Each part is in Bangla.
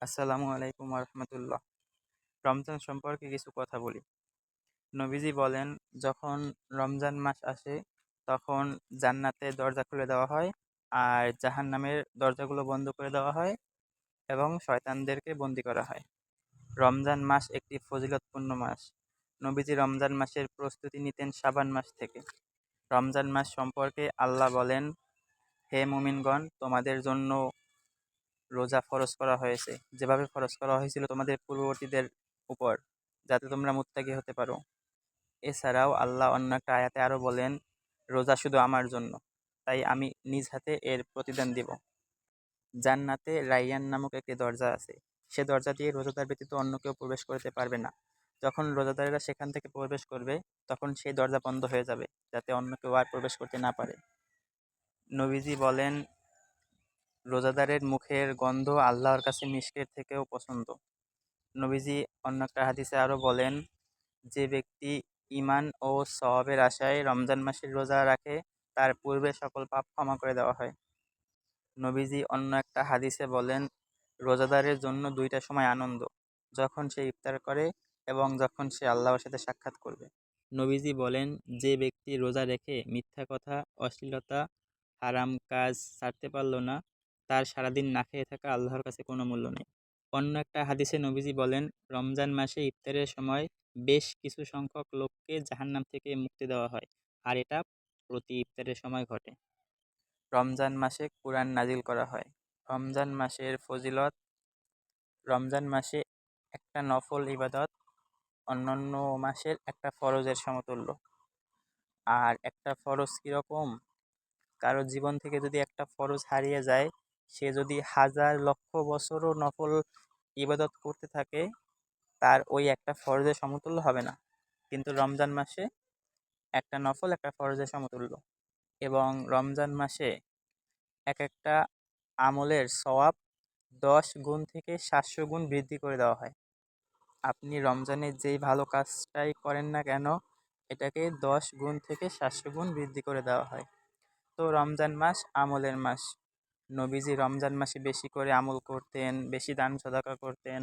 আসসালামু আলাইকুম রহমতুল্লাহ। রমজান সম্পর্কে কিছু কথা বলি। নবীজি বলেন, যখন রমজান মাস আসে তখন জান্নাতের দরজা খুলে দেওয়া হয় আর জাহান্নামের দরজাগুলো বন্ধ করে দেওয়া হয় এবং শয়তানদেরকে বন্দী করা হয়। রমজান মাস একটি ফজিলতপূর্ণ মাস। নবীজি রমজান মাসের প্রস্তুতি নিতেন শাবান মাস থেকে। রমজান মাস সম্পর্কে আল্লাহ বলেন, হে মুমিনগণ, তোমাদের জন্য রোজা ফরজ করা হয়েছে, যেভাবে ফরজ করা হয়েছিল তোমাদের পূর্ববর্তীদের উপর, যাতে তোমরা মুত্তাকি হতে পারো। এছাড়াও আল্লাহ অন্য একটা আয়াতে আরো বলেন, রোজা শুধু আমার জন্য, তাই আমি নিজ হাতে এর প্রতিদান দিব। জান্নাতে রাইয়ান নামক একটি দরজা আছে। সে দরজা দিয়ে রোজাদার ব্যতীত অন্য কেউ প্রবেশ করতে পারবে না। যখন রোজাদারেরা সেখান থেকে প্রবেশ করবে, তখন সেই দরজা বন্ধ হয়ে যাবে, যাতে অন্য কেউ আর প্রবেশ করতে না পারে। নবীজি বলেন, রোজাদারের মুখের গন্ধ আল্লাহর কাছে মিষ্কের থেকেও পছন্দ। নবীজি অন্য একটা হাদিসে আরো বলেন, যে ব্যক্তি ঈমান ও সওয়াবের আশায় রমজান মাসের রোজা রাখে, তার পূর্বে সকল পাপ ক্ষমা করে দেওয়া হয়। নবীজি অন্য একটা হাদিসে বলেন, রোজাদারের জন্য দুইটা সময় আনন্দ, যখন সে ইফতার করে এবং যখন সে আল্লাহর সাথে সাক্ষাৎ করবে। নবীজি বলেন, যে ব্যক্তি রোজা রেখে মিথ্যা কথা, অশ্লীলতা, হারাম কাজ ছাড়তে পারল না, তার সারাদিন না খেয়ে থাকা আল্লাহর কাছে কোনো মূল্য নেই। অন্য একটা হাদিসে নবীজি বলেন, রমজান মাসে ইফতারের সময় বেশ কিছু সংখ্যক লোককে জাহান্নাম থেকে মুক্তি দেওয়া হয়, আর এটা প্রতি ইফতারের সময় ঘটে। রমজান মাসে কুরআন নাজিল করা হয়। রমজান মাসের ফজিলত। রমজান মাসে একটা নফল ইবাদত অন্যান্য মাসের একটা ফরজের সমতুল্য। আর একটা ফরজ কিরকম, কারো জীবন থেকে যদি একটা ফরজ হারিয়ে যায়, সে যদি হাজার লক্ষ বছরও নফল ইবাদত করতে থাকে, তার ওই একটা ফরজের সমতুল্য হবে না। কিন্তু রমজান মাসে একটা নফল একটা ফরজের সমতুল্য। এবং রমজান মাসে এক একটা আমলের সওয়াব 10 গুণ থেকে 700 গুণ বৃদ্ধি করে দেওয়া হয়। আপনি রমজানে যেই ভালো কাজটাই করেন না কেন, এটাকে 10 গুণ থেকে 700 গুণ বৃদ্ধি করে দেওয়া হয়। তো রমজান মাস আমলের মাস। নবীজি রমজান মাসে বেশি করে আমল করতেন, বেশি দান সদাকা করতেন।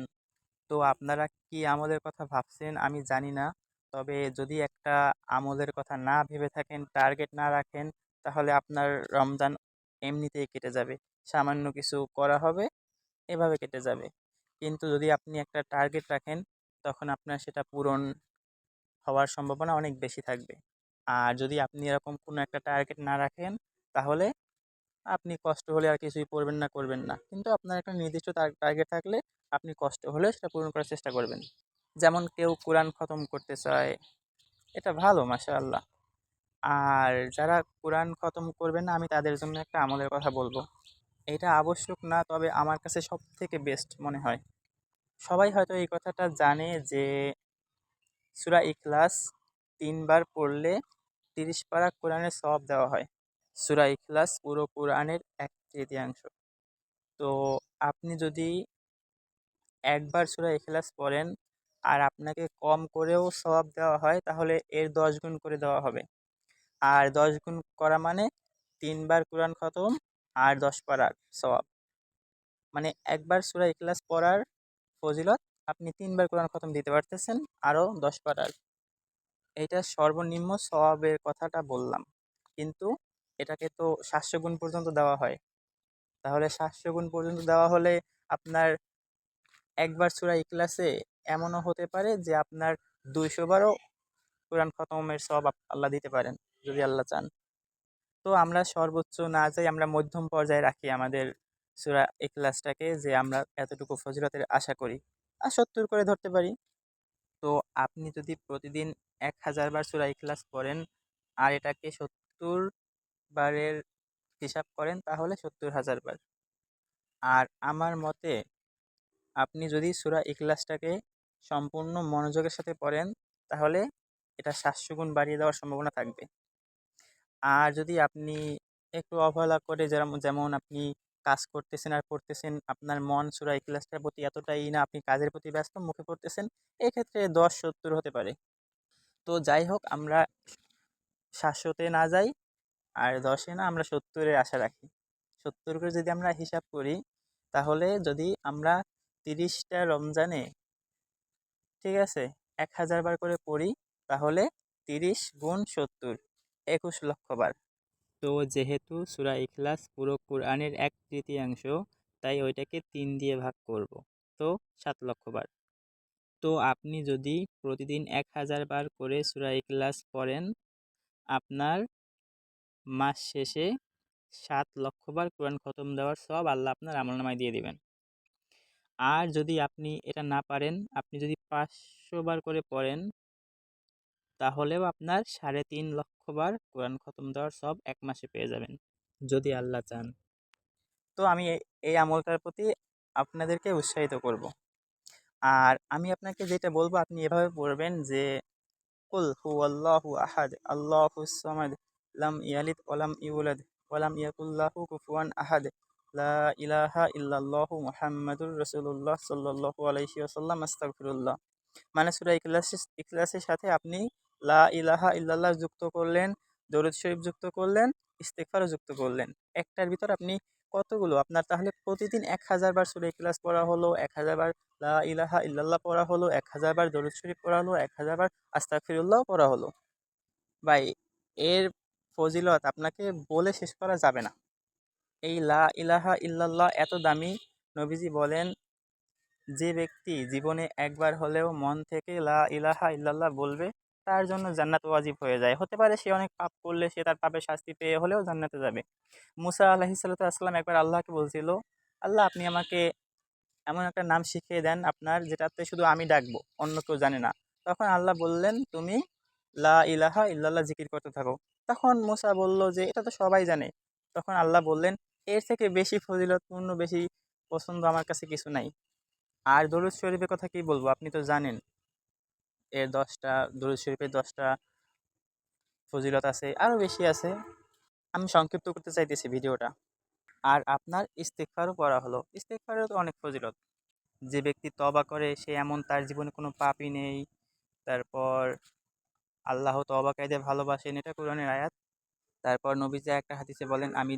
তো আপনারা কি আমলের কথা ভাবছেন আমি জানি না, তবে যদি একটা আমলের কথা না ভেবে থাকেন, টার্গেট না রাখেন, তাহলে আপনার রমজান এমনিতেই কেটে যাবে। সামান্য কিছু করা হবে, এভাবে কেটে যাবে। কিন্তু যদি আপনি একটা টার্গেট রাখেন, তখন আপনার সেটা পূরণ হওয়ার সম্ভাবনা অনেক বেশি থাকবে। আর যদি আপনি এরকম কোনো একটা টার্গেট না রাখেন, তাহলে আপনি কষ্ট হলে আর কিছুই করবেন না, করবেন না। কিন্তু আপনার একটা নির্দিষ্ট টার্গেট থাকলে আপনি কষ্ট হলে সেটা পূরণ করার চেষ্টা করবেন। যেমন কেউ কোরআন খতম করতে চায়, এটা ভালো, মাশাআল্লাহ। আর যারা কোরআন খতম করবে না, আমি তাদের জন্য একটা আমলের কথা বলবো। এটা আবশ্যক না, তবে আমার কাছে সব থেকে বেস্ট মনে হয়। সবাই হয়তো এই কথাটা জানে যে সূরা ইখলাস 3 বার পড়লে 30 পারা কোরআনের সওয়াব দেওয়া হয়। সূরা ইখলাস পুরো কোরআনের 1/3। তো আপনি যদি একবার সূরা ইখলাস পড়েন আর আপনাকে কম করেও সওয়াব দেওয়া হয়, তাহলে এর 10 গুণ করে দেওয়া হবে। আর 10 গুণ করা মানে 3 বার কোরআন খতম আর 10 পারার সওয়াব। মানে একবার সূরা ইখলাস পড়ার ফজিলত আপনি 3 বার কোরআন খতম দিতে পারতেছেন, আরও 10 পারার। এইটা সর্বনিম্ন সওয়াবের কথাটা বললাম, কিন্তু এটাকে তো 700 গুণ পর্যন্ত দেওয়া হয়। তাহলে 700 গুণ পর্যন্ত দেওয়া হলে আপনার একবার সূরা ইখলাসে এমনও হতে পারে যে আপনার 200 বারও কোরআন খতমের সওয়াব আল্লাহ দিতে পারেন, যদি আল্লাহ চান। তো আমরা সর্বোচ্চ না যাই, আমরা মধ্যম পর্যায়ে রাখি আমাদের সূরা ইখলাসটাকে, যে আমরা এতটুকু ফজিলতের আশা করি, আর 70 করে ধরতে পারি। তো আপনি যদি প্রতিদিন 1000 বার সূরা ইখলাস পড়েন আর এটাকে 70 বারের হিসাব করেন, তাহলে 70,000 বার। আর আমার মতে আপনি যদি সূরা ইখলাসটাকে সম্পূর্ণ মনোযোগের সাথে পড়েন, তাহলে এটা 700 গুণ বাড়িয়ে দেওয়ার সম্ভাবনা থাকবে। আর যদি আপনি একটু অবহেলা করে, যেমন যেমন আপনি কাজ করতেছেন আর পড়তেছেন, আপনার মন সূরা ইখলাসটার প্রতি এতটাই না, আপনি কাজের প্রতি ব্যস্ত, মুখে পড়তেছেন, এক্ষেত্রে 10-70 হতে পারে। তো যাই হোক, আমরা 700-তে না যাই, আর 10-এ না, আমরা 70-এর আশা রাখি। 70 করে যদি আমরা হিসাব করি, তাহলে যদি আমরা 30টা রমজানে, ঠিক আছে, 1000 বার করে পড়ি, তাহলে 30 গুণ 70, 21 লক্ষ বার। তো যেহেতু সূরা ইখলাস পুরো কোরআনের 1/3, তাই ওইটাকে 3 দিয়ে ভাগ করব, তো 7 লক্ষ বার। তো আপনি যদি প্রতিদিন 1000 বার করে সূরা ইখলাস পড়েন, আপনার মাস শেষে 7 লক্ষ বার কোরআন খতম দেওয়ার সওয়াব আল্লাহ আপনার আমলনামায় দিয়ে দিবেন। আর যদি আপনি এটা না পারেন, আপনি যদি 500 বার করে পড়েন, তাহলেও আপনার 3.5 লক্ষ বার কোরআন খতম দেওয়ার সওয়াব এক মাসে পেয়ে যাবেন, যদি আল্লাহ চান। তো আমি এই আমলটার প্রতি আপনাদেরকে উৎসাহিত করব। আর আমি আপনাকে যেটা বলবো, আপনি এভাবে পড়বেন যে কুল হুয়াল্লাহু আহাদ আল্লাহুস সামাদ লাম ইয়ালিদ ওয়ালাম ইউলাদ ওয়ালাম ইয়াকুল লাহু কুফুয়ান আহাদ লা ইলাহা ইল্লাল্লাহু মুহাম্মাদুর রাসূলুল্লাহ সাল্লাল্লাহু আলাইহি ওয়াসাল্লাম আস্তাগফিরুল্লাহ। মানে সূরা ইখলাসের সাথে আপনি লা ইলাহা ইল্লাল্লাহ যুক্ত করলেন, দরুদ শরীফ যুক্ত করলেন, ইস্তিগফারও যুক্ত করলেন। একটার ভিতর আপনি কতগুলো, আপনার তাহলে প্রতিদিন 1000 বার সূরা ইখলাস পড়া হলো, 1000 বার লা ইলাহা ইল্লাল্লাহ পড়া হলো, 1000 বার দরুদ শরীফ পড়া হলো, 1000 বার আস্তাগফিরুল্লাহ পড়া হলো। ভাই, এর ফজিলত আপনাকে বলে শেষ করা যাবে না। এই লা ইলাহা ইল্লাল্লাহ এত দামি, নবীজি বলেন যে ব্যক্তি জীবনে একবার হলেও মন থেকে লা ইলাহা ইল্লাল্লাহ বলবে, তার জন্য জান্নাত ওয়াজিব হয়ে যায়। হতে পারে সে অনেক পাপ করলে সে তার পাপের শাস্তি পেয়ে হলেও জান্নাতে যাবে। মুসা আলাইহিস সালাতু ওয়াসসালাম একবার আল্লাহকে বলছিল, আল্লাহ আপনি আমাকে এমন একটা নাম শিখিয়ে দেন আপনার, যেটাতে শুধু আমি ডাকবো, অন্য কেউ জানে না। তখন আল্লাহ বললেন, তুমি লা ইলাহা ইল্লাল্লাহ জিকির করতে থাকো। তখন মুসা বলল যে এটা তো সবাই জানে। তখন আল্লাহ বললেন, এর থেকে বেশি ফজিলতপূর্ণ, বেশি পছন্দ আমার কাছে কিছু নাই। আর দরুদ শরীফের কথা কি বলবো, আপনি তো জানেন এর 10টা, দরুদ শরীফের 10টা ফজিলত আছে, আরও বেশি আছে। আমি সংক্ষিপ্ত করতে চাইতেছি ভিডিওটা। আর আপনার ইস্তিগফারও পড়া হলো, ইস্তিগফারেরও তো অনেক ফজিলত। যে ব্যক্তি তওবা করে সে এমন, তার জীবনে কোনো পাপই নেই। তারপর আল্লাহ তওবাকারীদের ভালোবাসেন, এটা কোরআনের আয়াত। তারপর নবীজি একটা হাদিসে বলেন, আমি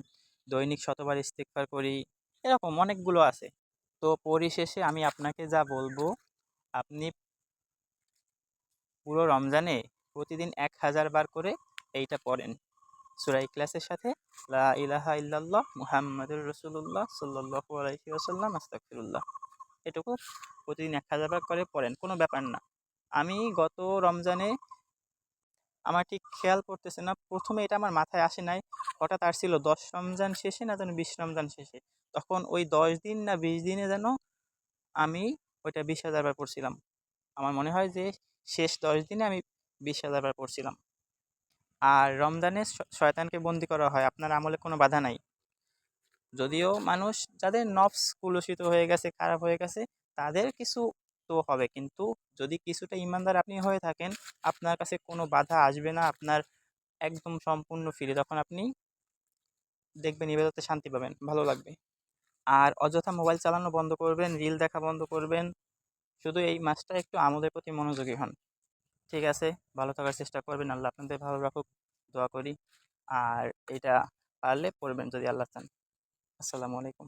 দৈনিক শতবার ইস্তিগফার করি। এরকম অনেকগুলো আছে। তো পরিশেষে আমি আপনাকে যা বলবো, আপনি পুরো রমজানে প্রতিদিন 1000 বার করে এইটা পড়েন, সূরা ইখলাসের সাথে লা ইলাহা ইল্লাল্লাহ মুহাম্মাদুর রাসূলুল্লাহ সাল্লাল্লাহু আলাইহি ওয়াসাল্লাম আস্তাগফিরুল্লাহ। এটুকু প্রতিদিন 1000 বার করে পড়েন, কোনো ব্যাপার না। আমি গত রমজানে, আমার ঠিক খেয়াল করতেছে না, প্রথমে এটা আমার মাথায় আসে নাই, হঠাৎ আসছিল 10 রমজান শেষে না যেন 20 রমজান শেষে, তখন ওই 10 দিন না 20 দিনে যেন আমি ওইটা 20,000 বার পড়ছিলাম। আমার মনে হয় যে শেষ 10 দিনে আমি 20,000 বার পড়ছিলাম। আর রমজানে শয়তানকে বন্দি করা হয়, আপনার আমলে কোনো বাধা নাই। যদিও মানুষ যাদের নফস কুলুষিত হয়ে গেছে, খারাপ হয়ে গেছে, তাদের কিছু তো হবে, কিন্তু যদি কিছুটা ইমানদার আপনি হয়ে থাকেন, আপনার কাছে কোনো বাধা আসবে না, আপনার একদম সম্পূর্ণ ফ্রি। তখন আপনি দেখবেন ইবাদতে শান্তি পাবেন, ভালো লাগবে। আর অযথা মোবাইল চালানো বন্ধ করবেন, রিল দেখা বন্ধ করবেন। শুধু এই মাসটা একটু আমোদের প্রতি মনোযোগী হন, ঠিক আছে? ভালো থাকার চেষ্টা করবেন, আল্লাহ আপনাদের ভালো রাখুক, দোয়া করি। আর এটা পারলে পড়বেন যদি আল্লাহ চান। আসসালামু আলাইকুম।